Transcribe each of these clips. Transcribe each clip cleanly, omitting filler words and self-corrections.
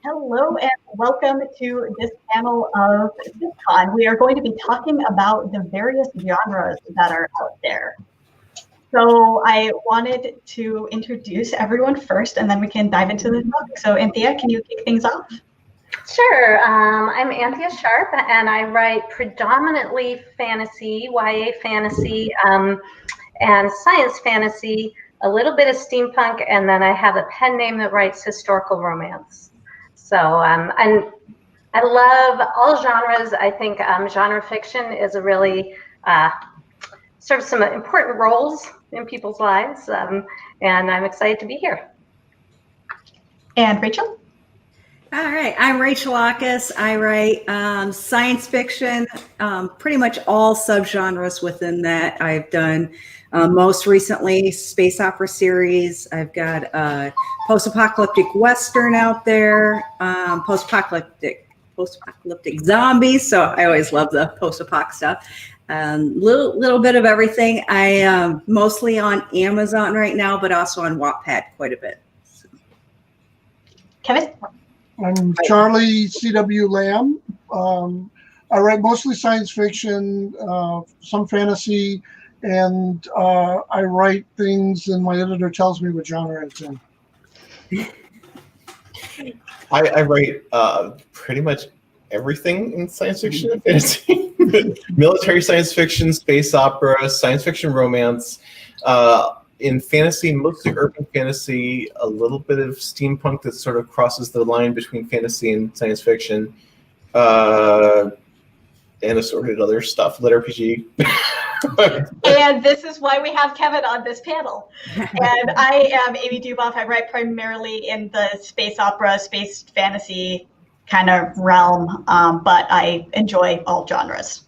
Hello and welcome to this panel of SysCon. We are going to be talking about the various genres that are out there. So I wanted to introduce everyone first, and then we can dive into the topic. So Anthea, can you kick things off? Sure. I'm Anthea Sharp, and I write predominantly fantasy, YA fantasy, and science fantasy, a little bit of steampunk, and then I have a pen name that writes historical romance. So and I love all genres. I think genre fiction is a really serves some important roles in people's lives, and I'm excited to be here. And Rachel? All right, I'm Rachel Aukes. I write science fiction, pretty much all subgenres within that. I've done most recently space opera series. I've got a post-apocalyptic Western out there, post-apocalyptic zombies. So I always love the post-apoc stuff. Little bit of everything. I am mostly on Amazon right now, but also on Wattpad quite a bit. So. Kevin? I'm Charlie C.W. Lamb. I write mostly science fiction, some fantasy, and I write things and my editor tells me what genre it's in. I write pretty much everything in science fiction and fantasy. Military science fiction, space opera, science fiction romance. In fantasy, mostly urban fantasy, a little bit of steampunk that sort of crosses the line between fantasy and science fiction, and assorted other stuff, lit RPG. And this is why we have Kevin on this panel. And I am Amy DuBoff. I write primarily in the space opera, space fantasy kind of realm, but I enjoy all genres.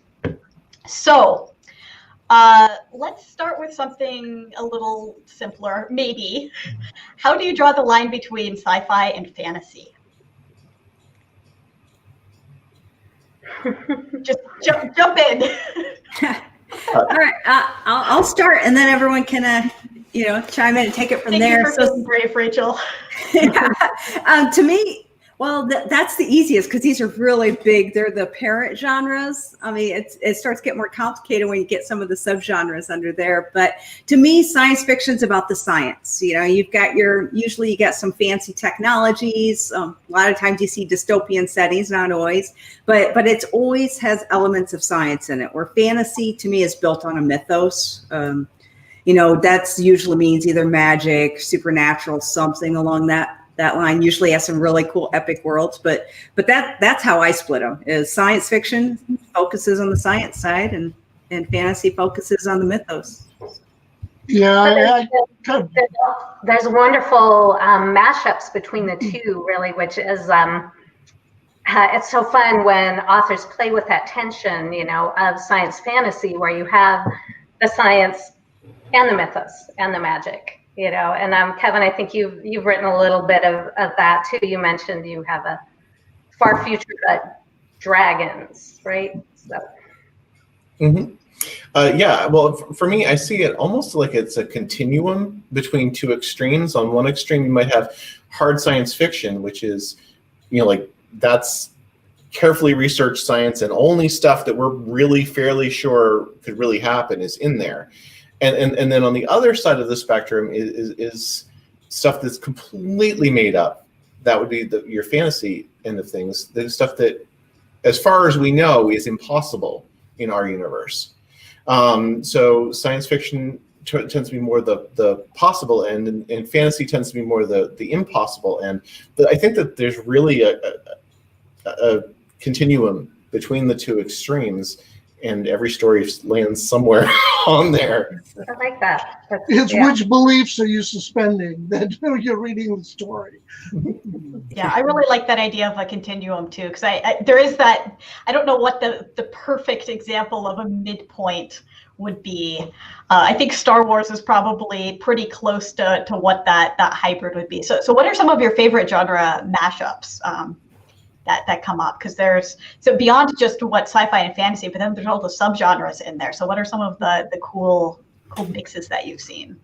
So let's start with something a little simpler, maybe. How do you draw the line between sci-fi and fantasy? Just jump in. All right, I'll start, and then everyone can, chime in and take it from there. Thank you for being brave, Rachel. To me, well, that's the easiest because these are really big. They're the parent genres. I mean, it starts to get more complicated when you get some of the subgenres under there. But to me, science fiction's about the science. You've got usually you get some fancy technologies. A lot of times you see dystopian settings, not always, but it always has elements of science in it. Where fantasy to me is built on a mythos. That's usually means either magic, supernatural, something along that line. Usually has some really cool epic worlds, but that's how I split them. Is science fiction focuses on the science side, and fantasy focuses on the mythos. Yeah, there's wonderful mashups between the two, really, which is it's so fun when authors play with that tension, of science fantasy, where you have the science and the mythos and the magic. And Kevin, I think you've written a little bit of that too. You mentioned you have a far future, but dragons, right? So. Mm-hmm. Yeah. Well, for me, I see it almost like it's a continuum between two extremes. On one extreme, you might have hard science fiction, which is, that's carefully researched science, and only stuff that we're really fairly sure could really happen is in there. And then on the other side of the spectrum is stuff that's completely made up. That would be your fantasy end of things. The stuff that, as far as we know, is impossible in our universe. So science fiction tends to be more the possible end, and fantasy tends to be more the impossible end. But I think that there's really a continuum between the two extremes, and every story lands somewhere on there. I like that. Which beliefs are you suspending that you're reading the story? Yeah, I really like that idea of a continuum too, because there is that. I don't know what the perfect example of a midpoint would be. I think Star Wars is probably pretty close to what that hybrid would be. So what are some of your favorite genre mashups that come up? Because there's beyond just what sci-fi and fantasy, but then there's all the subgenres in there. So what are some of the cool mixes that you've seen?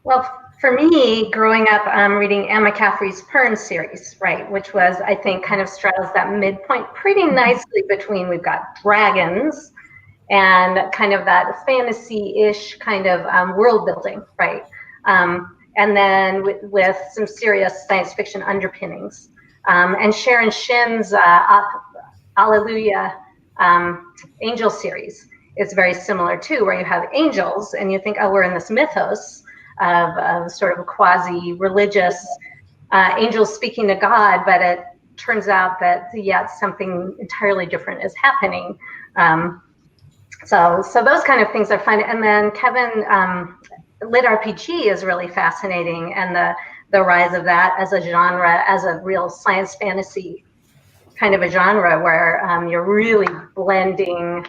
Well, For me, growing up, reading Anne McCaffrey's Pern series, right, which was, I think, kind of straddles that midpoint pretty nicely between, we've got dragons and kind of that fantasy-ish kind of world building, right? And then with some serious science fiction underpinnings. And Sharon Shin's Alleluia Angel series is very similar too, where you have angels and you think, oh, we're in this mythos of sort of quasi-religious angels speaking to God, but it turns out that, yeah, something entirely different is happening. So those kind of things are fun. And then Kevin, lit RPG is really fascinating, and the rise of that as a genre, as a real science fantasy kind of a genre where you're really blending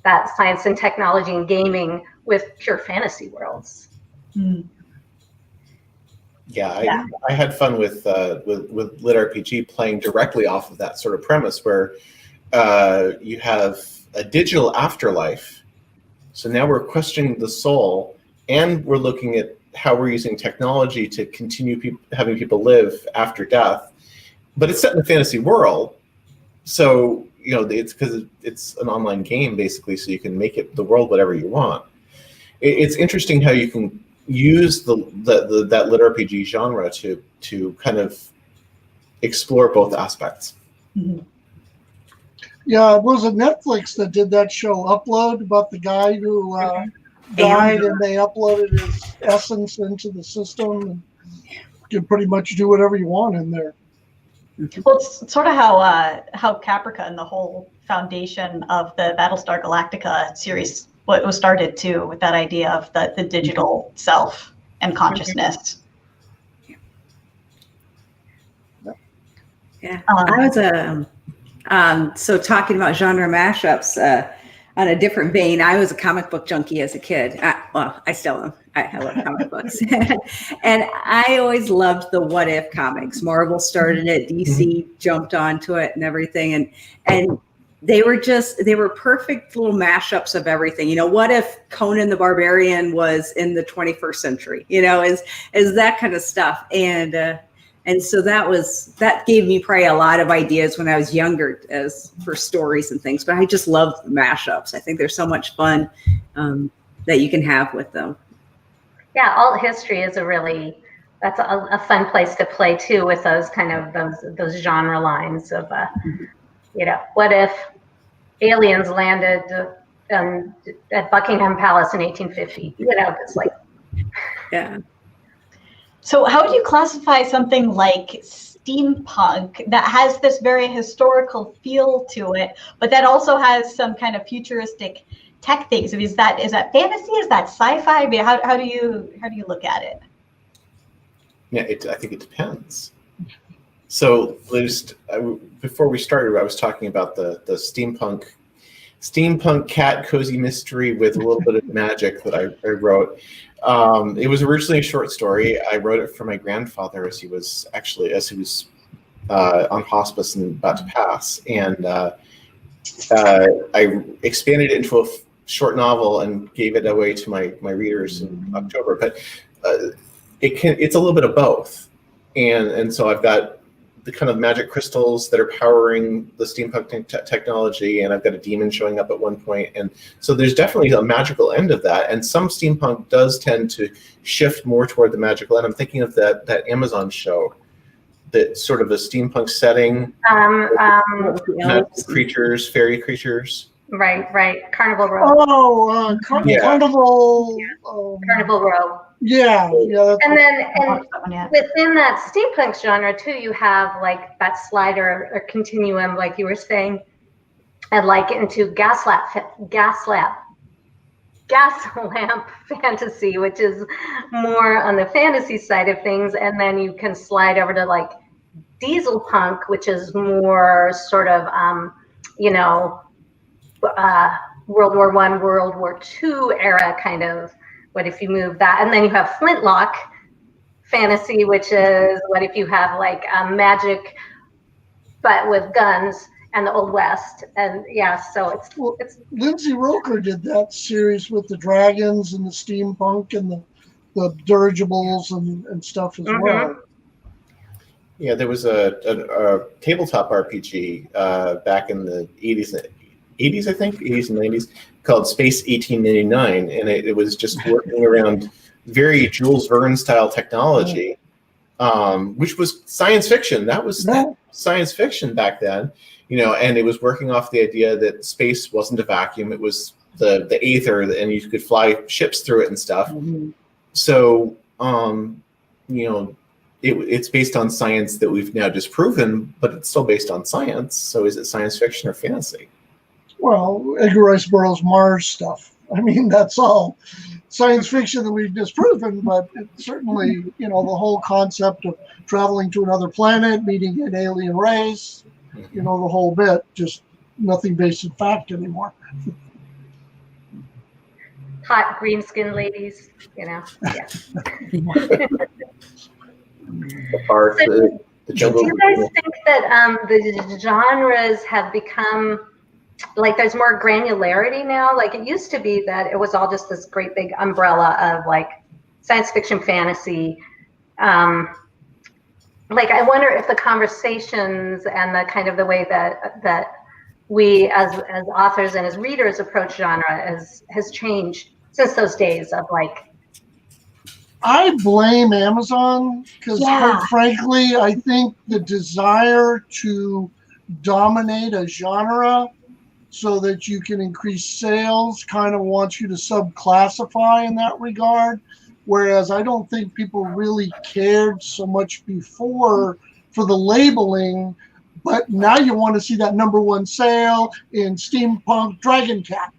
that science and technology and gaming with pure fantasy worlds. Yeah, I had fun with lit RPG playing directly off of that sort of premise where you have a digital afterlife. So now we're questioning the soul, and we're looking at how we're using technology to continue having people live after death. But it's set in a fantasy world, so it's because it's an online game basically, so you can make the world whatever you want. It's interesting how you can use that lit RPG genre to kind of explore both aspects. Mm-hmm. Yeah, was it Netflix that did that show Upload about the guy who died and they uploaded his essence into the system and you can pretty much do whatever you want in there. Well, it's sort of how Caprica and the whole foundation of the Battlestar Galactica series was started too, with that idea of the digital self and consciousness. Yeah, I was so talking about genre mashups. On a different vein, I was a comic book junkie as a kid. I still am. I love comic books. And I always loved the what if comics. Marvel started it, DC jumped onto it and everything. And they were perfect little mashups of everything. What if Conan the Barbarian was in the 21st century? Is that kind of stuff. And so that gave me probably a lot of ideas when I was younger as for stories and things, but I just love mashups. I think they're so much fun that you can have with them. Yeah, alt history is that's a fun place to play too, with those kind of those genre lines of, what if aliens landed at Buckingham Palace in 1850? It's like, yeah. So how would you classify something like steampunk that has this very historical feel to it, but that also has some kind of futuristic tech things? Is that fantasy? Is that sci-fi? I mean, how do you look at it? Yeah, I think it depends. So before we started, I was talking about the steampunk cat cozy mystery with a little bit of magic that I wrote. It was originally a short story. I wrote it for my grandfather as he was on hospice and about to pass, and I expanded it into a short novel and gave it away to my readers in October. But it's a little bit of both, and so I've got the kind of magic crystals that are powering the steampunk technology, and I've got a demon showing up at one point, and so there's definitely a magical end of that. And some steampunk does tend to shift more toward the magical end. I'm thinking of that Amazon show, that sort of a steampunk setting, creatures, fairy creatures. Right. Carnival Row. Oh, Carnival. Carnival Row. Yeah. And within that steampunk genre too, you have like that slider or continuum, like you were saying, and like into gas lamp fantasy, which is more on the fantasy side of things, and then you can slide over to like diesel punk, which is more sort of World War I, World War II era kind of. What if you move that? And then you have flintlock fantasy, which is what if you have like magic, but with guns and the Old West. And yeah, so it's Lindsay Roker did that series with the dragons and the steampunk and the dirigibles and stuff as well. Yeah, there was a tabletop RPG back in the 80s, I think, 80s and 90s, called Space 1899, and it was just working around very Jules Verne style technology, which was science fiction. That was science fiction back then, and it was working off the idea that space wasn't a vacuum; it was the aether, and you could fly ships through it and stuff. So, it's based on science that we've now disproven, but it's still based on science. So is it science fiction or fantasy? Well, Edgar Rice Burroughs' Mars stuff. I mean, that's all science fiction that we've disproven, but it's certainly, the whole concept of traveling to another planet, meeting an alien race, the whole bit, just nothing based in fact anymore. Hot green skinned ladies, Yeah. The jungle. Do you guys think that the genres have become, like, there's more granularity now? Like, it used to be that it was all just this great big umbrella of, like, science fiction, fantasy. Like, I wonder if the conversations and the kind of the way that we as authors and as readers approach genre has changed since those days of, like, I blame Amazon because, quite frankly, I think the desire to dominate a genre so that you can increase sales kind of wants you to subclassify in that regard. Whereas I don't think people really cared so much before for the labeling, but now you want to see that #1 sale in steampunk Dragon Cat.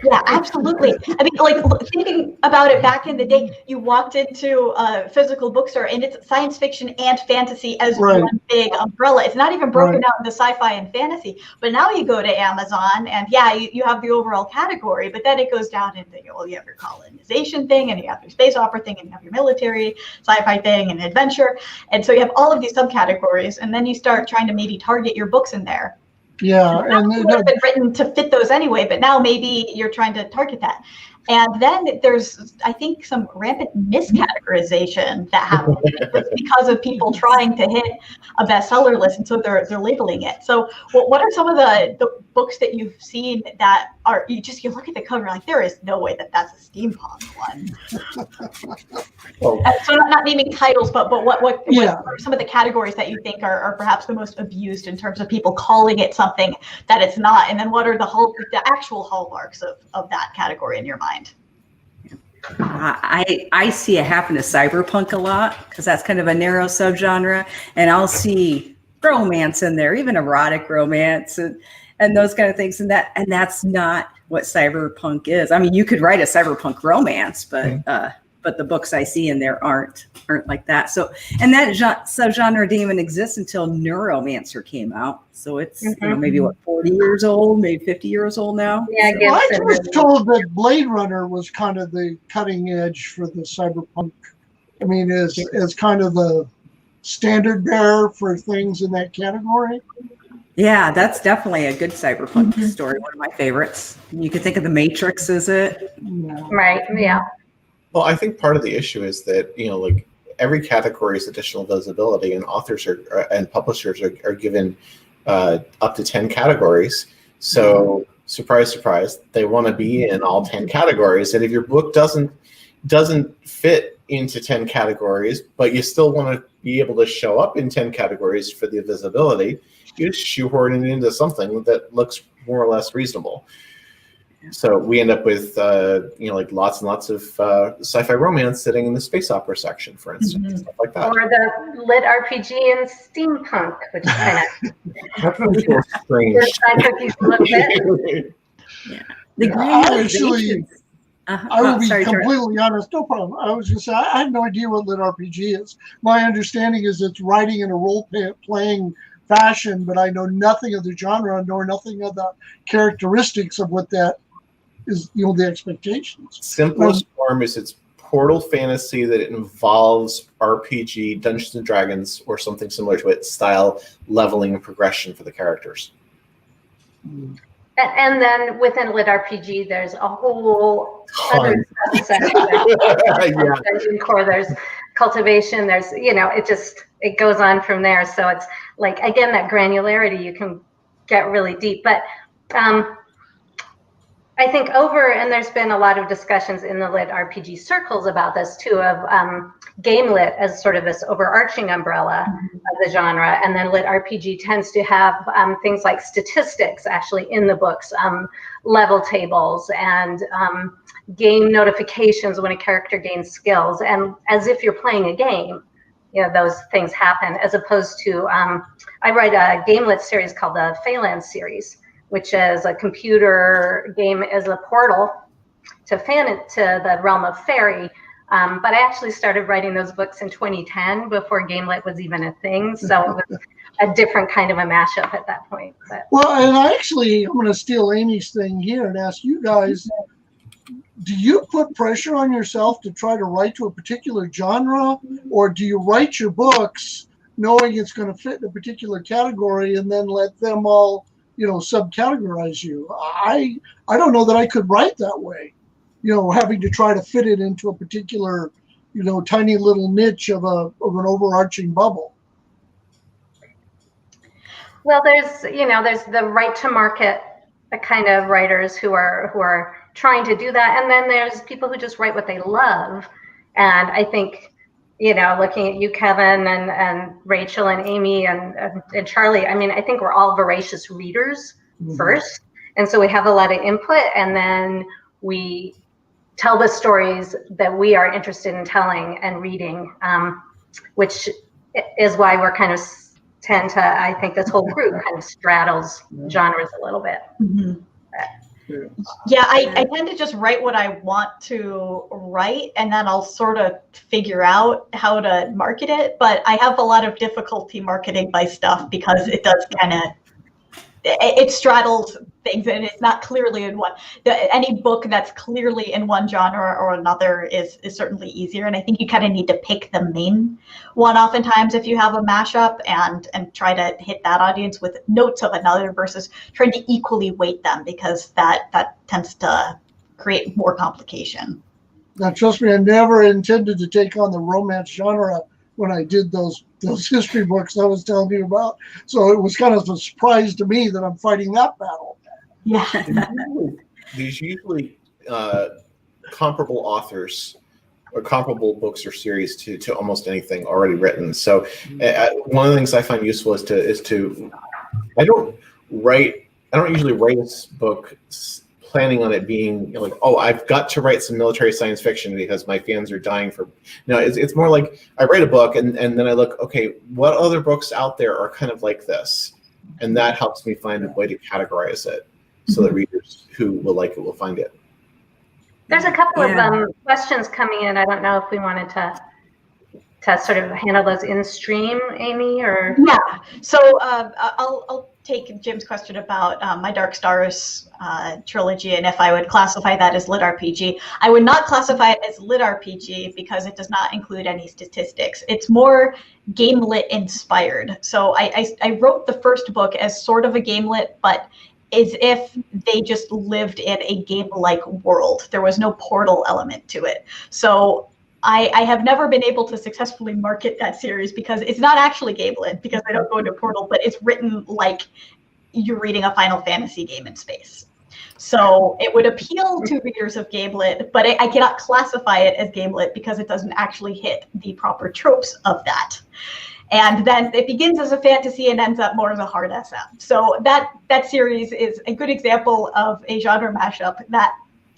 Yeah, absolutely. I mean, like, thinking about it back in the day, you walked into a physical bookstore and it's science fiction and fantasy as one big umbrella. It's not even broken out into sci-fi and fantasy. But now you go to Amazon and you have the overall category, but then it goes down into, you have your colonization thing, and you have your space opera thing, and you have your military sci-fi thing and adventure. And so you have all of these subcategories, and then you start trying to maybe target your books in there. Yeah, and it would have been written to fit those anyway, but now maybe you're trying to target that. And then there's, I think, some rampant miscategorization that happens because of people trying to hit a bestseller list, and so they're labeling it. So, what are some of the books that you've seen that are you look at the cover like there is no way that's a steampunk one? So not naming titles, but what are some of the categories that you think are perhaps the most abused in terms of people calling it something that it's not, and then what are the actual hallmarks of that category in your mind? I see it happen to cyberpunk a lot because that's kind of a narrow subgenre, and I'll see romance in there, even erotic romance and those kind of things, and that's not what cyberpunk is. I mean, you could write a cyberpunk romance, but the books I see in there aren't like that. So, and that subgenre didn't even exist until Neuromancer came out. So it's maybe 40 years old, maybe 50 years old now. Yeah, I was told that Blade Runner was kind of the cutting edge for the cyberpunk. I mean, as kind of the standard bearer for things in that category. Yeah, that's definitely a good cyberpunk story. One of my favorites. You could think of The Matrix as it. Right. Yeah. Well, I think part of the issue is that, like, every category is additional visibility, and authors and publishers are given up to 10 categories. So, surprise, surprise, they want to be in all 10 categories. And if your book doesn't fit into 10 categories, but you still want to be able to show up in 10 categories for the visibility, you just shoehorn it into something that looks more or less reasonable. So we end up with, like lots and lots of sci-fi romance sitting in the space opera section, for instance, stuff like that. Or the lit RPG and steampunk, which is kind of strange. Actually, I will be completely honest. No problem. I was just saying, I have no idea what lit RPG is. My understanding is it's writing in a role-playing fashion, but I know nothing of the genre, nor nothing of the characteristics of what that is, the expectations. Simplest form is it's portal fantasy that it involves RPG, Dungeons and Dragons, or something similar to it, style leveling and progression for the characters. And then within lit RPG, there's a whole other subset. There's core, there's cultivation, there's, it goes on from there. So it's like, again, that granularity, you can get really deep. But I think and there's been a lot of discussions in the lit RPG circles about this too, of game lit as sort of this overarching umbrella of the genre, and then lit RPG tends to have things like statistics actually in the books, level tables, and game notifications when a character gains skills, and as if you're playing a game, those things happen, as opposed to I write a game lit series called the Phalanx series, which is a computer game as a portal to the realm of fairy. But I actually started writing those books in 2010 before Gamelit was even a thing. So it was a different kind of a mashup at that point. But. Well, and I'm going to steal Amy's thing here and ask you guys, do you put pressure on yourself to try to write to a particular genre, or do you write your books knowing it's going to fit in a particular category and then let them all subcategorize you? I don't know that I could write that way, having to try to fit it into a particular, tiny little niche of an overarching bubble. Well, there's the right to market kind of writers who are trying to do that, and then there's people who just write what they love. And I think, looking at you, Kevin, and Rachel, and Amy, and Charlie, I think we're all voracious readers first. And so we have a lot of input, and then we tell the stories that we are interested in telling and reading, which is why we're kind of I think this whole group kind of straddles genres a little bit. Yeah, I tend to just write what I want to write, and then I'll sort of figure out how to market it. But I have a lot of difficulty marketing my stuff because it does it straddles things, and it's not clearly in one. Any book that's clearly in one genre or another is certainly easier, and I think you kind of need to pick the main one oftentimes if you have a mashup, and try to hit that audience with notes of another versus trying to equally weight them, because that tends to create more complication. Now, trust me, I never intended to take on the romance genre when I did those history books I was telling you about. So it was kind of a surprise to me that I'm fighting that battle. Yeah. There's usually comparable authors or comparable books or series to almost anything already written. So one of the things I find useful is to I don't usually write this book planning on it being like, oh, I've got to write some military science fiction because my fans are dying for. No, it's more like I write a book and then I look, okay, what other books out there are kind of like this, and that helps me find a way to categorize it so that readers who will like it will find it. There's a couple of questions coming in. I don't know if we wanted to sort of handle those in stream, Amy, or So I'll take Jim's question about my Dark Stars trilogy, and if I would classify that as lit RPG. I would not classify it as lit RPG because it does not include any statistics. It's more game lit inspired. So I wrote the first book as sort of a game lit, but as if they just lived in a game-like world. There was no portal element to it. So I have never been able to successfully market that series because it's not actually game-lit, because I don't go into portal, but it's written like you're reading a Final Fantasy game in space. So it would appeal to readers of game-lit, but I cannot classify it as game-lit because it doesn't actually hit the proper tropes of that. And then it begins as a fantasy and ends up more as a hard SM. So that series is a good example of a genre mashup that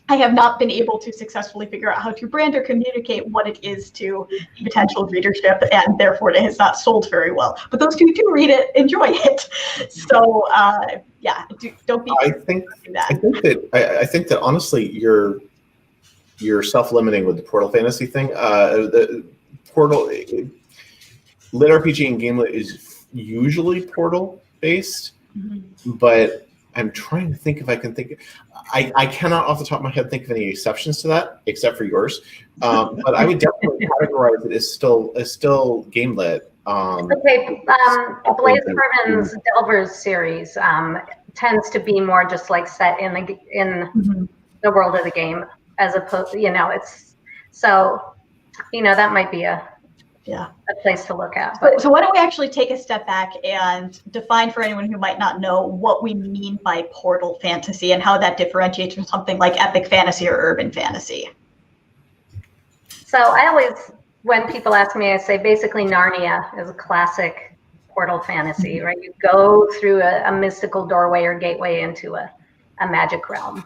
I have not been able to successfully figure out how to brand or communicate what it is to potential readership, and therefore it has not sold very well. But those who do read it enjoy it. So don't be. I think that honestly, you're self-limiting with the portal fantasy thing. The portal lit RPG and game lit is usually portal based, but I'm trying to think if I can think. I cannot off the top of my head think of any exceptions to that, except for yours. But I would definitely categorize it as still game lit. Okay, Blaze Herman's Delvers series tends to be more just like set in the world of the game, as opposed, it's so, that might be a place to look at. But so why don't we actually take a step back and define for anyone who might not know what we mean by portal fantasy and how that differentiates from something like epic fantasy or urban fantasy. So I always, when people ask me, I say basically Narnia is a classic portal fantasy, right? You go through a mystical doorway or gateway into a magic realm.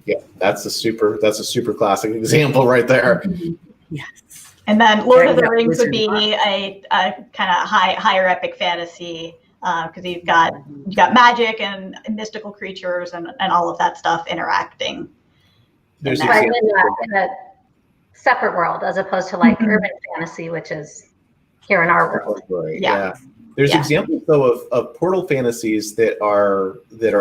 Yeah, that's a super classic example right there. Yes. And then Lord of the Rings would be a kind of higher epic fantasy, because you've got magic and mystical creatures and all of that stuff interacting. There's in a separate world, as opposed to like urban fantasy, which is here in our world. Yeah. There's examples though of portal fantasies that are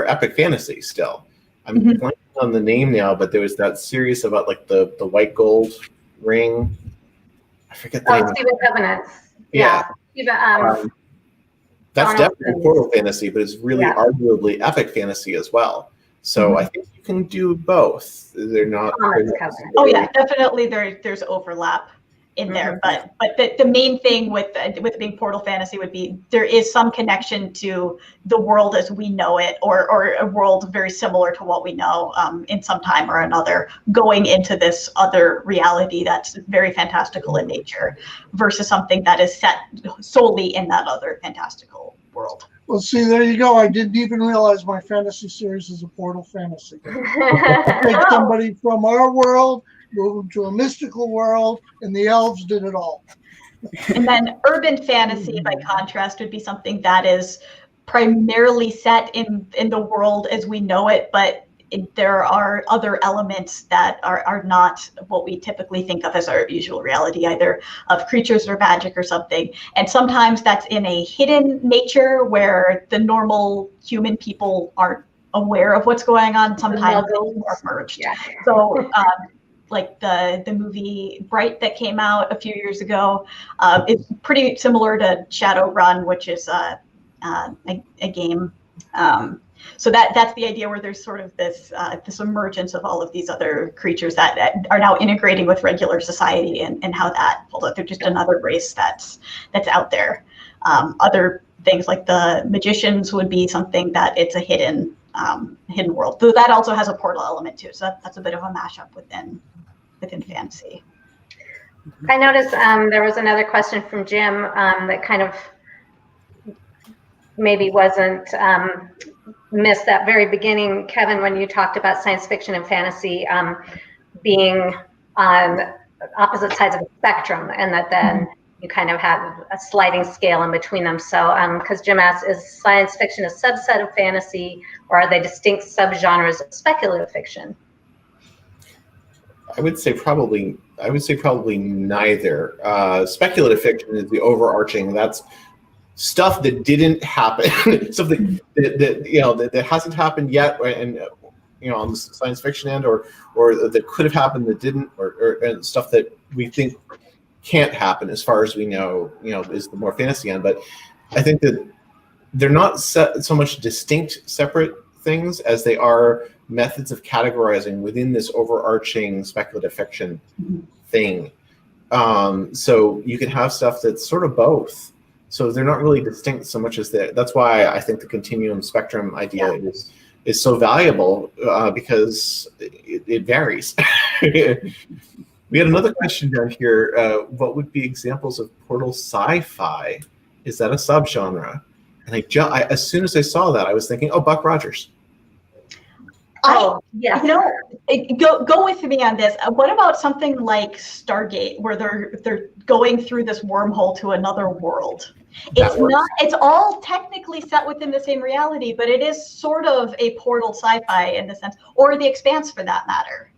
epic fantasy still. I'm blanking on the name now, but there was that series about like the white gold ring. I forget the name. Stephen Covenant's. Yeah. That's Donald definitely portal fantasy, but it's really arguably epic fantasy as well. So I think you can do both. They're not. Oh yeah, definitely. There's overlap in there, but the main thing with being portal fantasy would be there is some connection to the world as we know it, or a world very similar to what we know in some time or another, going into this other reality that's very fantastical in nature, versus something that is set solely in that other fantastical world. Well, see, there you go. I didn't even realize my fantasy series is a portal fantasy. Take somebody from our world, move them to a mystical world, and the elves did it all. And then urban fantasy, by contrast, would be something that is primarily set in the world as we know it, but there are other elements that are not what we typically think of as our usual reality, either of creatures or magic or something. And sometimes that's in a hidden nature where the normal human people aren't aware of what's going on. Sometimes they are merged. Yeah. So like the movie Bright that came out a few years ago, it's pretty similar to Shadowrun, which is a game. So that's the idea, where there's sort of this emergence of all of these other creatures that are now integrating with regular society, and how that, well, they're just another race that's out there. Other things like the magicians would be something that it's a hidden world. Though that also has a portal element too. So that's a bit of a mashup within fantasy. I noticed there was another question from Jim that kind of maybe wasn't missed that very beginning, Kevin, when you talked about science fiction and fantasy being on opposite sides of the spectrum, and that then you kind of have a sliding scale in between them. So because Jim asked, is science fiction a subset of fantasy, or are they distinct subgenres of speculative fiction? I would say probably neither. Speculative fiction is the overarching. That's stuff that didn't happen, something that hasn't happened yet, and on the science fiction end, or that could have happened that didn't, or stuff that we think can't happen as far as we know, is the more fantasy end. But I think that they're not so much distinct, separate things as they are methods of categorizing within this overarching speculative fiction thing. So you can have stuff that's sort of both. So they're not really distinct so much as that's why I think the continuum spectrum idea is so valuable, because it varies. We had another question down here. What would be examples of portal sci-fi? Is that a subgenre? And as soon as I saw that, I was thinking, oh, Buck Rogers. Oh, yeah. Go with me on this. What about something like Stargate, where they're going through this wormhole to another world? It's all technically set within the same reality, but it is sort of a portal sci-fi in the sense, or The Expanse for that matter,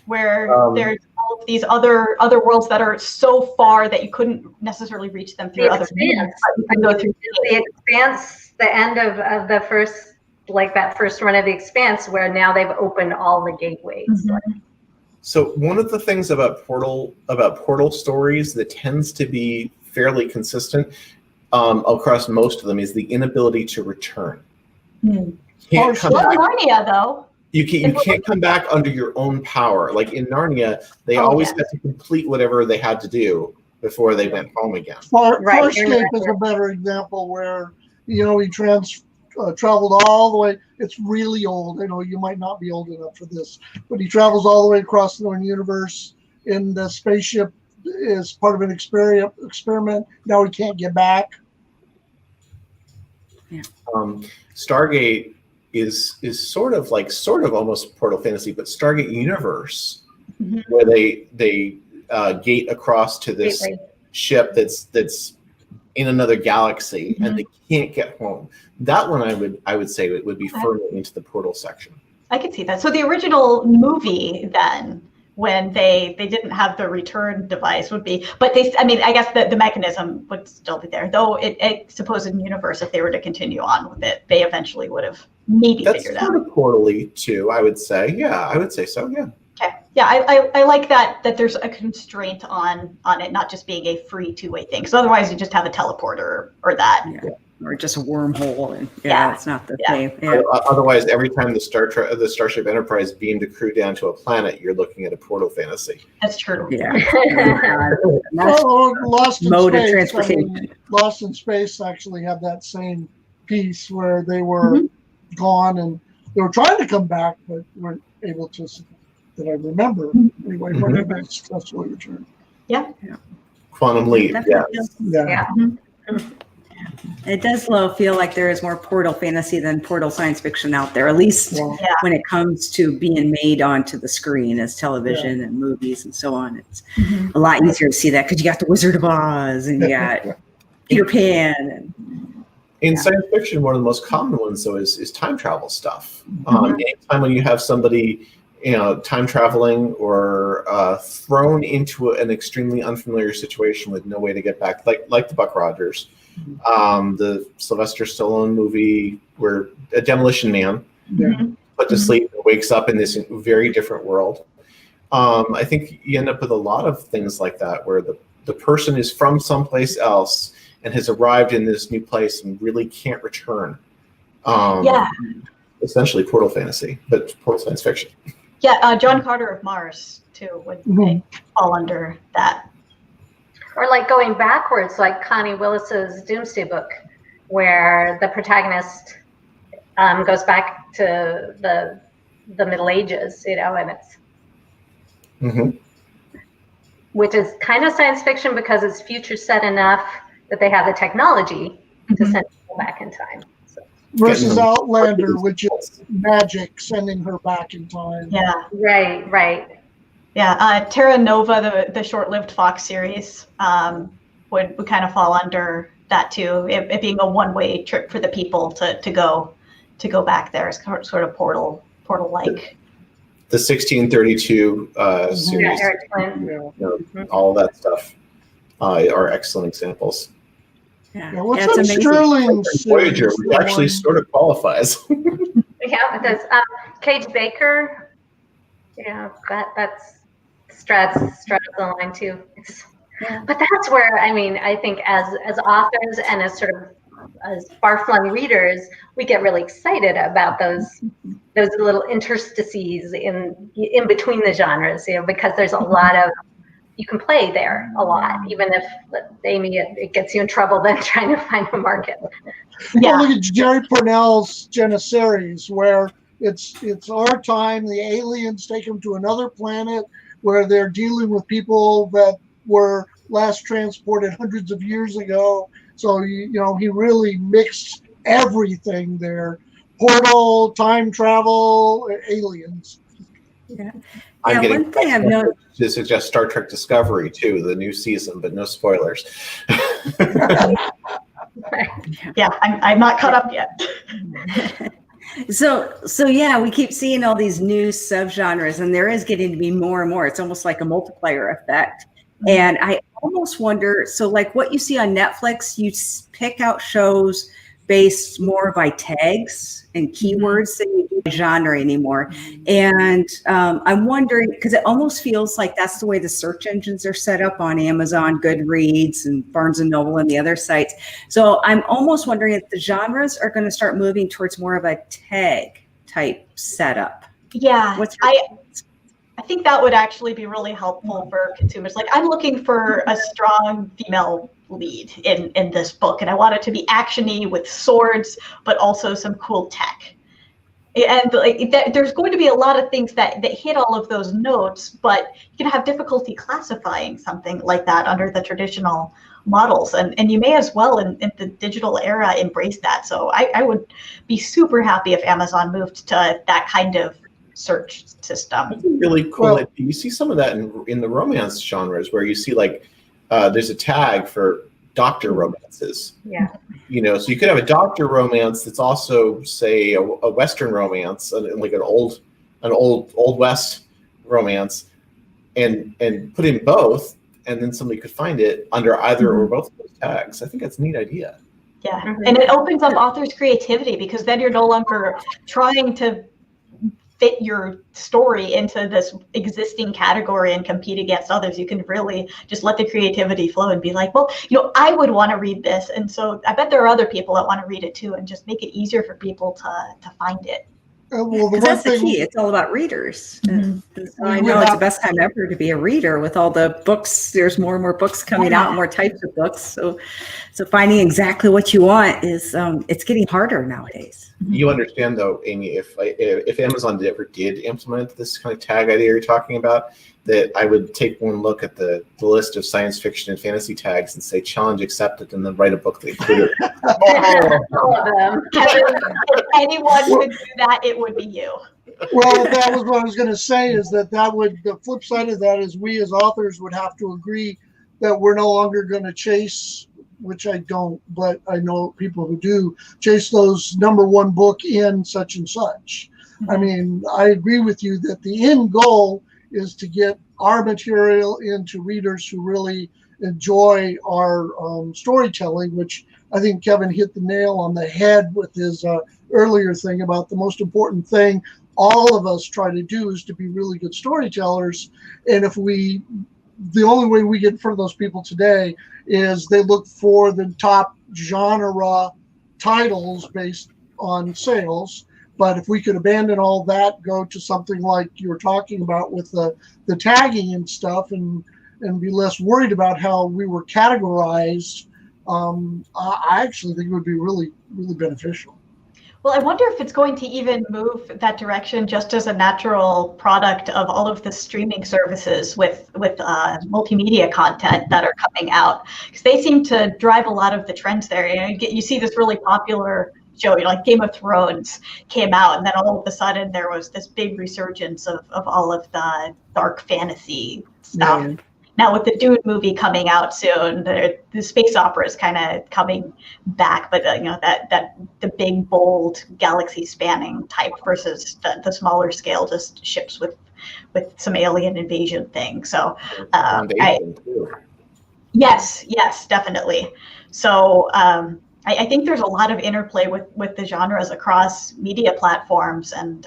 where there's all of these other worlds that are so far that you couldn't necessarily reach them through other means. The Expanse, the end of the first, like that first run of The Expanse, where now they've opened all the gateways. So one of the things about portal stories that tends to be fairly consistent across most of them is the inability to return. can't come Well, back. Narnia, though. You can't come back under your own power. Like in Narnia, they always had to complete whatever they had to do before they went home again. Farscape is a better example where, he traveled all the way. It's really old. I know you might not be old enough for this, but he travels all the way across the known universe in the spaceship is part of an experiment. Now he can't get back. Yeah. Stargate is sort of almost Portal Fantasy, but Stargate Universe, where they gate across to this ship that's in another galaxy, and they can't get home. That one I would say it would be firmly into the Portal section. I could see that. So the original movie then, when they didn't have the return device would be, but I guess the mechanism would still be there, though it suppose in universe, if they were to continue on with it, they eventually would have maybe figured out. That's sort of Portal-y too, I would say. Yeah, I would say so, yeah. Okay. Yeah, I like that there's a constraint on it not just being a free two-way thing. So otherwise you just have a teleporter or that. Yeah. Or just a wormhole, and it's not the same. Yeah. Otherwise, every time the Starship Enterprise beamed a crew down to a planet, you're looking at a Portal Fantasy. That's true. Yeah. Lost in mode Space. of transportation. Lost in Space actually had that same piece where they were gone and they were trying to come back, but weren't able to. That I remember anyway. Weren't able to successfully return. Yeah. Quantum Leap. Yeah. It does feel like there is more Portal Fantasy than Portal science fiction out there, at least when it comes to being made onto the screen as television and movies and so on. It's a lot easier to see that because you got the Wizard of Oz and you got Peter Pan. In science fiction, one of the most common ones, though, is time travel stuff. Anytime when you have somebody, time traveling or thrown into an extremely unfamiliar situation with no way to get back, like the Buck Rogers. The Sylvester Stallone movie where a demolition man put to sleep and wakes up in this very different world. I think you end up with a lot of things like that where the person is from someplace else and has arrived in this new place and really can't return. Essentially Portal Fantasy, but Portal science fiction. Yeah, John Carter of Mars too would fall under that. Or like going backwards, like Connie Willis's Doomsday Book, where the protagonist goes back to the Middle Ages, and it's which is kind of science fiction because it's future set enough that they have the technology to send people back in time. So. Versus Outlander, which is magic sending her back in time. Yeah. Right. Yeah, Terra Nova, the short-lived Fox series, would kind of fall under that too. It being a one-way trip for the people to go back there is sort of portal-like. The 1632 series, all that stuff are excellent examples. What's that Sterling Voyager, which actually sort of qualifies. It does. Cage Baker, that's straddles the line too. But that's where I think as authors and as sort of as far-flung readers, we get really excited about those little interstices in between the genres, because there's a lot of you can play there a lot, even if Amy it gets you in trouble then trying to find a market. Well, look at Jerry Pournelle's Janissaries, where it's our time. The aliens take them to another planet where they're dealing with people that were last transported hundreds of years ago. So, he really mixed everything there. Portal, time travel, aliens. Yeah. I'm getting one thing I've noticed to suggest Star Trek Discovery too, the new season, but no spoilers. Yeah, I'm not caught up yet. So yeah, we keep seeing all these new subgenres, and there is getting to be more and more. It's almost like a multiplier effect. And I almost wonder, so like what you see on Netflix, you pick out shows based more by tags and keywords than you do by genre anymore. And I'm wondering, because it almost feels like that's the way the search engines are set up on Amazon, Goodreads, and Barnes & Noble and the other sites. So I'm almost wondering if the genres are going to start moving towards more of a tag type setup. Yeah, I think that would actually be really helpful for consumers. Like, I'm looking for a strong female lead in this book, and I want it to be actiony with swords, but also some cool tech. And like there's going to be a lot of things that hit all of those notes, but you can have difficulty classifying something like that under the traditional models. And you may as well in the digital era embrace that. So I would be super happy if Amazon moved to that kind of search system. That's really cool. Well, you see some of that in the romance genres, where you see like there's a tag for doctor romances. Yeah. You know, so you could have a doctor romance that's also, say, a Western romance, like an old West romance, and put in both, and then somebody could find it under either or both of those tags. I think that's a neat idea. Yeah, and it opens up authors' creativity, because then you're no longer trying to fit your story into this existing category and compete against others. You can really just let the creativity flow and be like, well, you know, I would want to read this, and so I bet there are other people that want to read it too, and just make it easier for people to find it. Well, that's the key. It's all about readers. So I know it's the best time ever to be a reader with all the books. There's more and more books coming out, more types of books. So finding exactly what you want is it's getting harder nowadays. You understand, though, Amy, if Amazon ever did implement this kind of tag idea you're talking about, that I would take one look at the list of science fiction and fantasy tags and say challenge accepted, and then write a book that included all of them. If anyone could do that, it would be you. Well, that was what I was going to say, is that would, the flip side of that is we as authors would have to agree that we're no longer going to chase, which I don't, but I know people who do, chase those number one book in such and such. I mean, I agree with you that the end goal is to get our material into readers who really enjoy our storytelling, which I think Kevin hit the nail on the head with his earlier thing about the most important thing all of us try to do is to be really good storytellers. And the only way we get in front of those people today is they look for the top genre titles based on sales. But if we could abandon all that, go to something like you were talking about with the tagging and stuff, and be less worried about how we were categorized, I actually think it would be really, really beneficial. Well, I wonder if it's going to even move that direction just as a natural product of all of the streaming services with multimedia content that are coming out, because they seem to drive a lot of the trends there. You see this really popular show, like Game of Thrones came out, and then all of a sudden there was this big resurgence of all of the dark fantasy stuff. Yeah. Now with the Dune movie coming out soon, the space opera is kind of coming back, but that the big, bold, galaxy-spanning type versus the smaller scale, just ships with some alien invasion thing. So, yes, definitely. So I think there's a lot of interplay with the genres across media platforms, and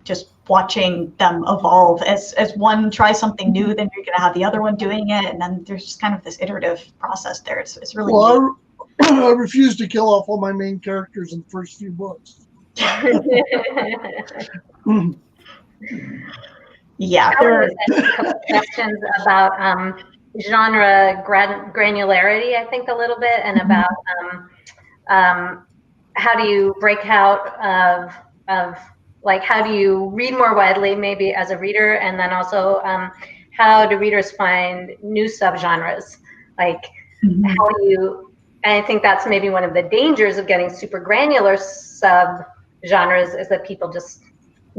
just watching them evolve. As one tries something new, then you're going to have the other one doing it, and then there's just kind of this iterative process there. It's really neat. I refuse to kill off all my main characters in the first few books. Yeah. There are a couple questions about genre granularity, I think, a little bit, and about how do you break out of like, how do you read more widely, maybe as a reader, and then also how do readers find new subgenres? Like, how do you? And I think that's maybe one of the dangers of getting super granular subgenres, is that people just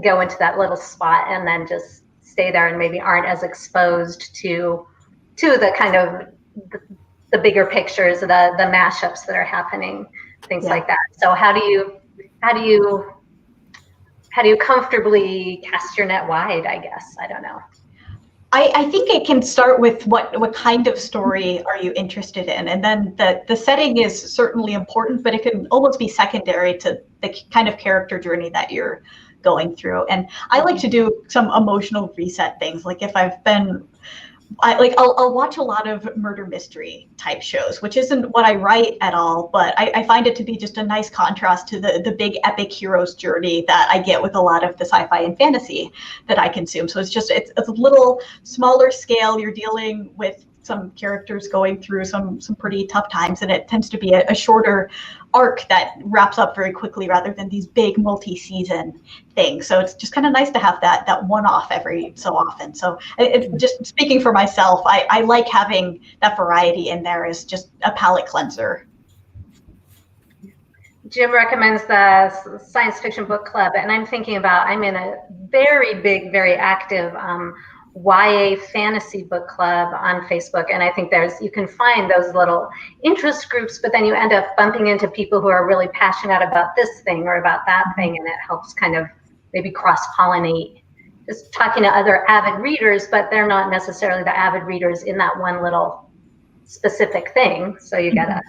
go into that little spot and then just stay there, and maybe aren't as exposed to the kind of the bigger pictures, the mashups that are happening, things like that. So how do you comfortably cast your net wide, I guess? I don't know. I think it can start with what kind of story are you interested in, and then the setting is certainly important, but it can almost be secondary to the kind of character journey that you're going through. And I like to do some emotional reset things, like if I've been I'll watch a lot of murder mystery type shows, which isn't what I write at all, but I find it to be just a nice contrast to the big epic hero's journey that I get with a lot of the sci-fi and fantasy that I consume. So it's a little smaller scale. You're dealing with some characters going through some pretty tough times, and it tends to be a shorter arc that wraps up very quickly rather than these big multi-season things. So it's just kind of nice to have that one-off every so often. So just speaking for myself, I like having that variety in there as just a palate cleanser. Jim recommends the science fiction book club, and I'm in a very big, very active YA fantasy book club on Facebook, and I think you can find those little interest groups, but then you end up bumping into people who are really passionate about this thing or about that thing, and it helps kind of maybe cross-pollinate, just talking to other avid readers, but they're not necessarily the avid readers in that one little specific thing. So you gotta.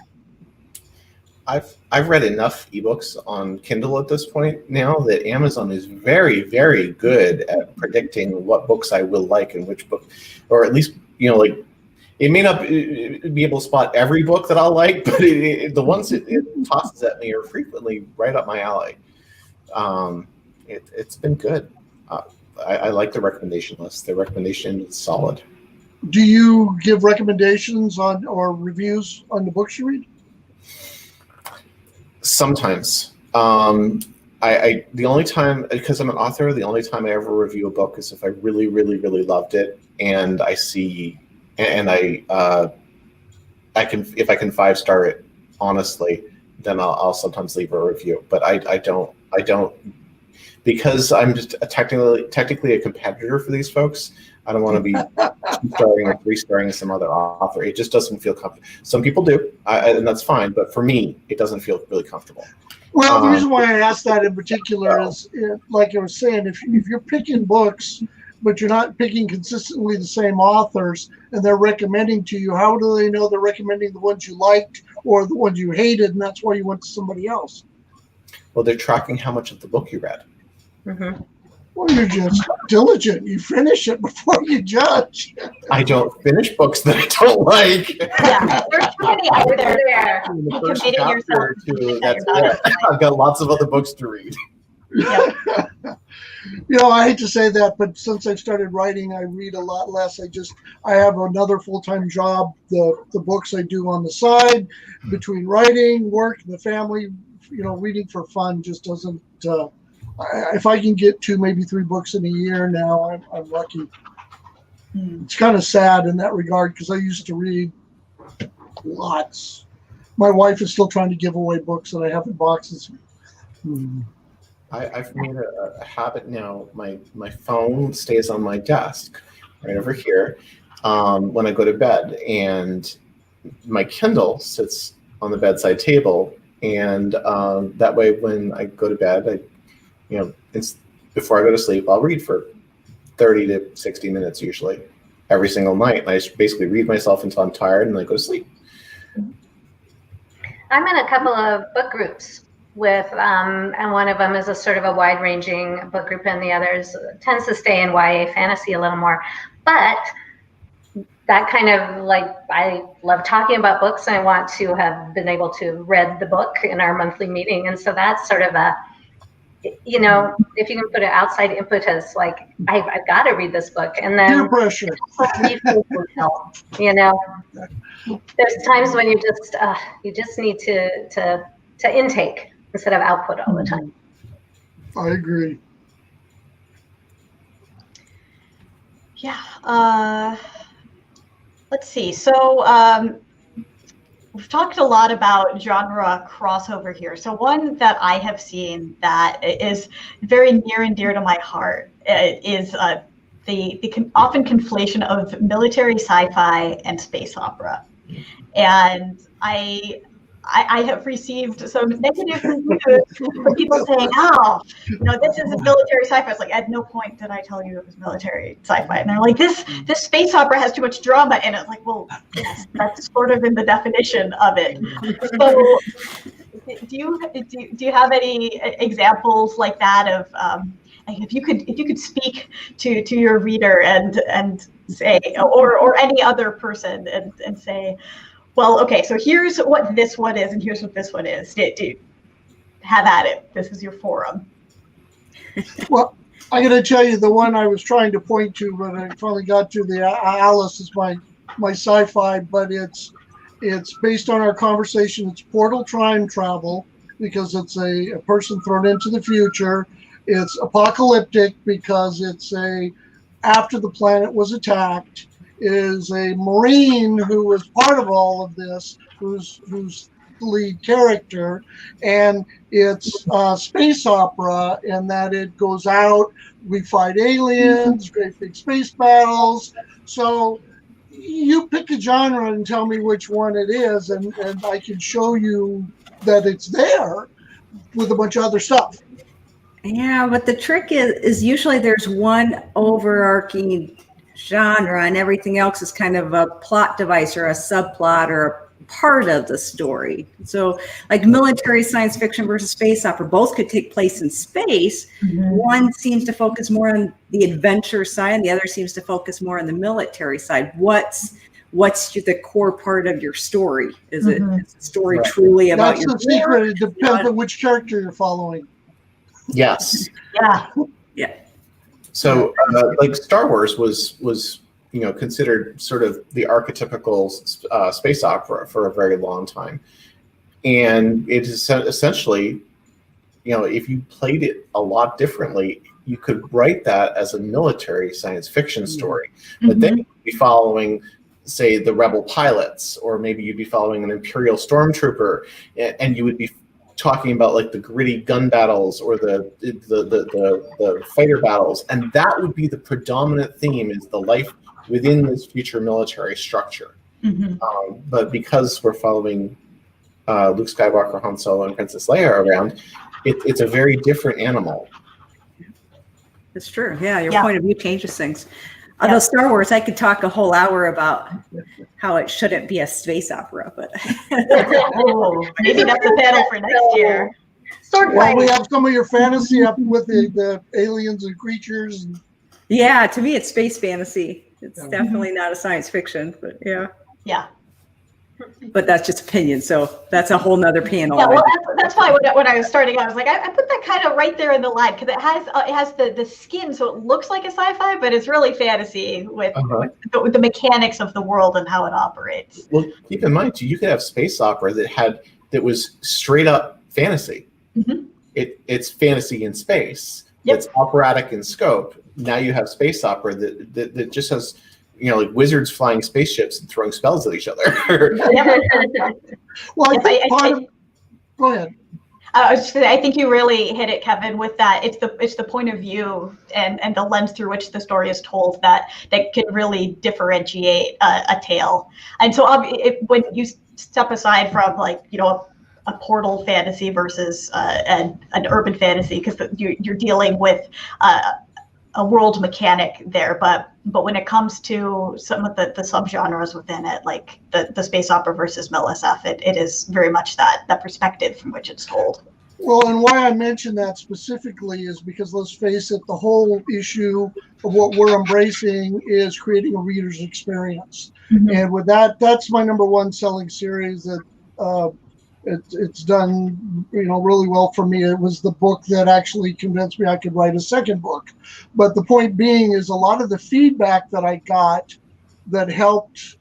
I've read enough ebooks on Kindle at this point now that Amazon is very, very good at predicting what books I will like and which book, or at least, like, it may not be able to spot every book that I'll like, but the ones it tosses at me are frequently right up my alley. It's been good. I like the recommendation list. The recommendation is solid. Do you give recommendations on or reviews on the books you read? Sometimes. The only time, because I'm an author, the only time I ever review a book is if I really, really, really loved it, and I see, and if I can 5-star it honestly, then I'll sometimes leave a review. But I don't, because I'm just technically a competitor for these folks. I don't want to be 2-starring or 3-starring some other author. It just doesn't feel comfortable. Some people do, and that's fine. But for me, it doesn't feel really comfortable. Well, the reason why I asked that in particular is, like I was saying, if you're picking books, but you're not picking consistently the same authors, and they're recommending to you, how do they know they're recommending the ones you liked or the ones you hated, and that's why you went to somebody else? Well, they're tracking how much of the book you read. Mm-hmm. Well, you're just diligent. You finish it before you judge. I don't finish books that I don't like. Yeah, there's too many out there. In the You first committed chapter yourself or two, to that's that you're it. not I've got lots of other books to read. Yep. I hate to say that, but since I've started writing, I read a lot less. I have another full-time job. The books I do on the side, between writing, work, and the family, reading for fun just doesn't. If I can get 2, maybe 3 books in a year now, I'm lucky. It's kind of sad in that regard because I used to read lots. My wife is still trying to give away books that I have in boxes. I've made a habit now. My phone stays on my desk right over here when I go to bed, and my Kindle sits on the bedside table. And that way, when I go to bed, it's before I go to sleep, I'll read for 30 to 60 minutes usually every single night. And I just basically read myself until I'm tired and then I go to sleep. I'm in a couple of book groups with, and one of them is a sort of a wide-ranging book group, and the others tends to stay in YA fantasy a little more. But that kind of, I love talking about books, and I want to have been able to read the book in our monthly meeting. And so that's sort of a, if you can put an outside impetus, I've got to read this book, and then peer pressure. There's times when you just need to intake instead of output all the time. I agree. Yeah. Let's see. So we've talked a lot about genre crossover here. So one that I have seen that is very near and dear to my heart is the often conflation of military sci-fi and space opera. And I I have received some negative reviews from people saying, "Oh, this is a military sci-fi." It's like, at no point did I tell you it was military sci-fi. And they're like, "This space opera has too much drama in it." Like, well, yes, that's sort of in the definition of it. So, do you have any examples like that of if you could speak to your reader and say, or any other person and say, well, okay, so here's what this one is and here's what this one is. Have at it. This is your forum. Well, I'm going to tell you the one I was trying to point to, but I finally got to. The Alice is my sci-fi, but it's based on our conversation. It's portal time travel because it's a person thrown into the future. It's apocalyptic because it's after the planet was attacked. It is a Marine who was part of all of this, who's the lead character, and it's space opera in that it goes out, we fight aliens, great big space battles. So you pick a genre and tell me which one it is, and I can show you that it's there with a bunch of other stuff. Yeah, but the trick is usually there's one overarching genre and everything else is kind of a plot device or a subplot or a part of the story. So like military science fiction versus space opera, both could take place in space. Mm-hmm. One seems to focus more on the adventure side and the other seems to focus more on the military side. What's the core part of your story? Is it is the story truly about your That's the secret. It depends on which character you're following. Yes. Yeah. So, like Star Wars was considered sort of the archetypical space opera for a very long time, and it is essentially, if you played it a lot differently, you could write that as a military science fiction story, but then you'd be following, say, the rebel pilots, or maybe you'd be following an Imperial stormtrooper, and you would be talking about like the gritty gun battles or the fighter battles, and that would be the predominant theme, is the life within this future military structure. But because we're following Luke Skywalker, Han Solo, and Princess Leia around, it's a very different animal. It's true. Yeah, your point of view changes things. Although Star Wars, I could talk a whole hour about how it shouldn't be a space opera, but maybe that's a panel for next year. Well, we have some of your fantasy up with the aliens and creatures. Yeah, to me, it's space fantasy. It's definitely not a science fiction, but yeah. But that's just opinion, so that's a whole nother panel. Yeah, well, that's why when I was starting out, I was like, I put that kind of right there in the line because it has the skin, so it looks like a sci-fi, but it's really fantasy with the mechanics of the world and how it operates. Well, keep in mind too, you could have space opera that was straight up fantasy. It's fantasy in space. It's operatic in scope. Now you have space opera that just has, like wizards flying spaceships and throwing spells at each other. Well, go ahead. I think you really hit it, Kevin, with that. It's the point of view and the lens through which the story is told that can really differentiate a tale. And so when you step aside from a portal fantasy versus an urban fantasy, because you're dealing with a world mechanic there, but when it comes to some of the subgenres within it, like the space opera versus MilSF, it is very much that perspective from which it's told. Well, and why I mention that specifically is because, let's face it, the whole issue of what we're embracing is creating a reader's experience. And with that's my number one selling series that it's done really well for me. It was the book that actually convinced me I could write a second book. But the point being is a lot of the feedback that I got that helped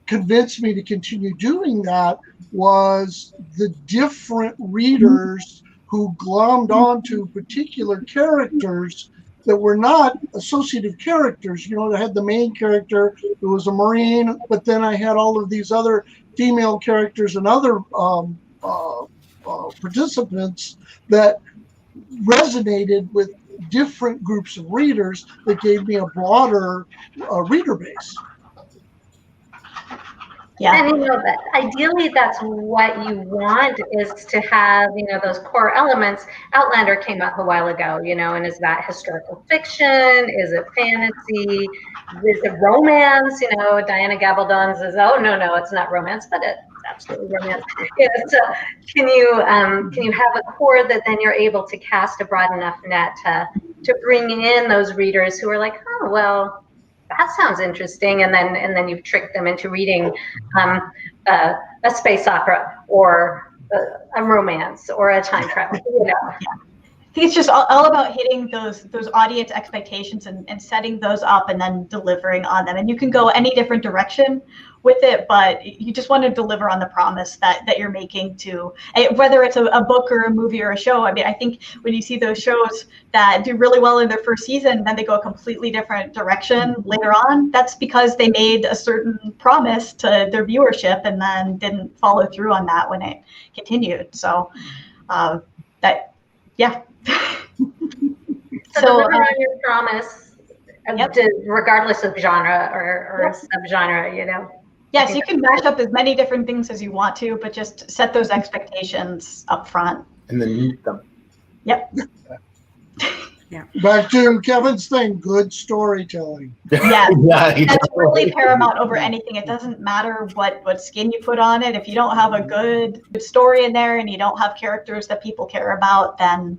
convince me to continue doing that was the different readers who glommed onto particular characters that were not associative characters. I had the main character who was a Marine, but then I had all of these other female characters and other participants that resonated with different groups of readers that gave me a broader reader base. Yeah. And that ideally that's what you want, is to have, those core elements. Outlander came up a while ago, and is that historical fiction? Is it fantasy? Is it romance? Diana Gabaldon says, oh, no, it's not romance, but it's absolutely romance. So can you have a core that then you're able to cast a broad enough net to bring in those readers who are like, oh, well, that sounds interesting, and then you've tricked them into reading a space opera or a romance or a time travel. Yeah. I think it's just all about hitting those audience expectations and setting those up and then delivering on them. And you can go any different direction with it, but you just want to deliver on the promise that you're making to, whether it's a book or a movie or a show. I mean, I think when you see those shows that do really well in their first season, then they go a completely different direction later on, that's because they made a certain promise to their viewership and then didn't follow through on that when it continued. So yeah. So delivering on your promise, regardless of genre or subgenre, Yes, you can mash up as many different things as you want to, but just set those expectations up front. And then meet them. Yep. Yeah. Back to Kevin's thing, good storytelling. Yeah, Yeah, that's really paramount over anything. It doesn't matter what skin you put on it. If you don't have a good story in there and you don't have characters that people care about, then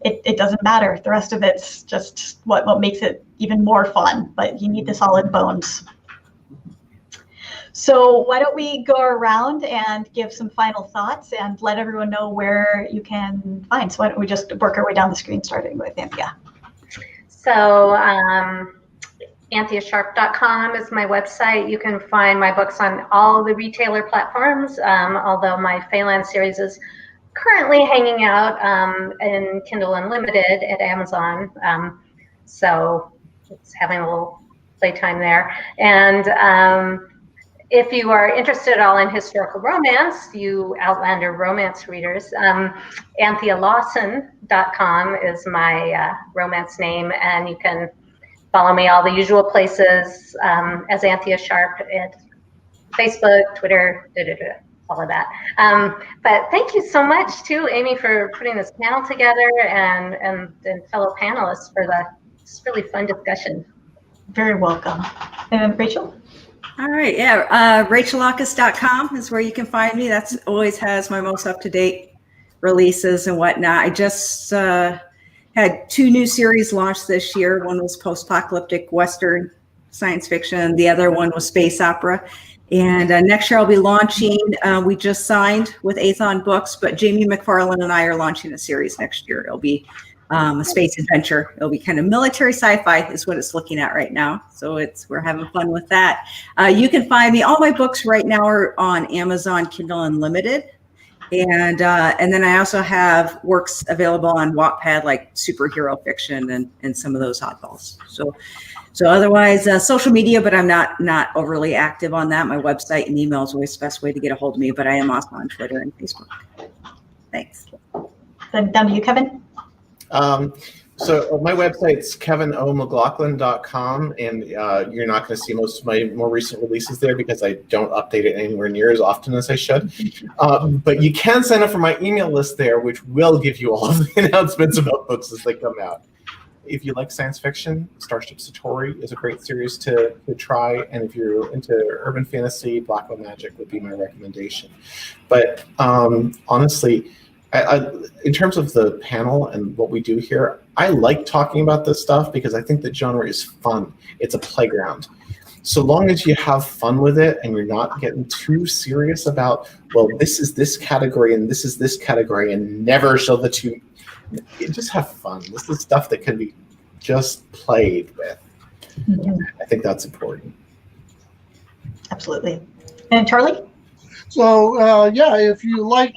it doesn't matter. The rest of it's just what makes it even more fun, but you need the solid bones. So why don't we go around and give some final thoughts and let everyone know where you can find. So why don't we just work our way down the screen, starting with Anthea. So AntheaSharp.com is my website. You can find my books on all the retailer platforms, although my Phelan series is currently hanging out in Kindle Unlimited at Amazon. So it's having a little playtime there. And if you are interested at all in historical romance, you Outlander romance readers, AntheaLawson.com is my romance name, and you can follow me all the usual places as Anthea Sharp at Facebook, Twitter, all of that. But thank you so much too, Amy, for putting this panel together, and fellow panelists for this really fun discussion. Very welcome. And Rachel? All right, yeah, RachelAukes.com is where you can find me. That's always has my most up-to-date releases and whatnot. I just had 2 new series launched this year. One was post-apocalyptic Western science fiction. The other one was space opera. And next year I'll be launching, we just signed with Athon Books, but Jamie McLaughlin and I are launching a series next year. It'll be a space adventure. It'll be kind of military sci-fi is what it's looking at right now. So we're having fun with that. You can find me, all my books right now are on Amazon Kindle Unlimited. And then I also have works available on Wattpad, like superhero fiction and some of those oddballs. So otherwise, social media, but I'm not overly active on that. My website and email is always the best way to get a hold of me, but I am also on Twitter and Facebook. Thanks. Then down to you, Kevin. So my website's kevinomclaughlin.com, and you're not going to see most of my more recent releases there because I don't update it anywhere near as often as I should. But you can sign up for my email list there, which will give you all of the announcements about books as they come out. If you like science fiction, Starship Satori is a great series to try. And if you're into urban fantasy, Black Magic would be my recommendation. But honestly, I, in terms of the panel and what we do here, I like talking about this stuff because I think that genre is fun. It's a playground. So long as you have fun with it and you're not getting too serious about, well, this is this category and this is this category and never shall the two, just have fun. This is stuff that can be just played with. Mm-hmm. I think that's important. Absolutely. And Charlie? So, yeah, if you like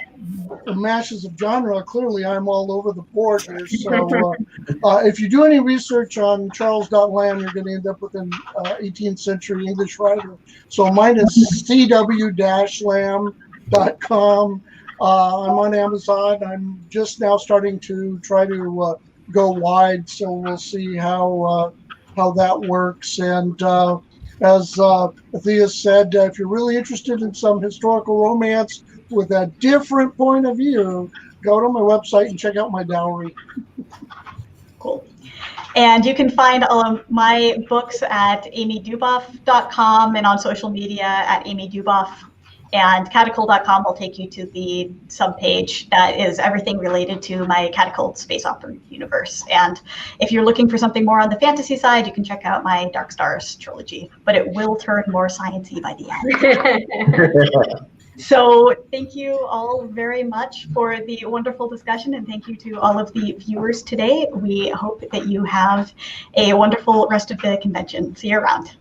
the mashes of genre, clearly I'm all over the board here. So if you do any research on Charles Lamb, you're going to end up with an 18th century English writer. So mine is cw-lamb.com. I'm on Amazon. I'm just now starting to try to go wide, so we'll see how that works. And as Anthea said, if you're really interested in some historical romance with a different point of view, go to my website and check out my dowry. Cool. And you can find my books at amyduboff.com and on social media at amyduboff. And catacol.com will take you to the subpage that is everything related to my Catacol space opera universe. And if you're looking for something more on the fantasy side, you can check out my Dark Stars trilogy, but it will turn more science-y by the end. So thank you all very much for the wonderful discussion, and thank you to all of the viewers today. We hope that you have a wonderful rest of the convention. See you around.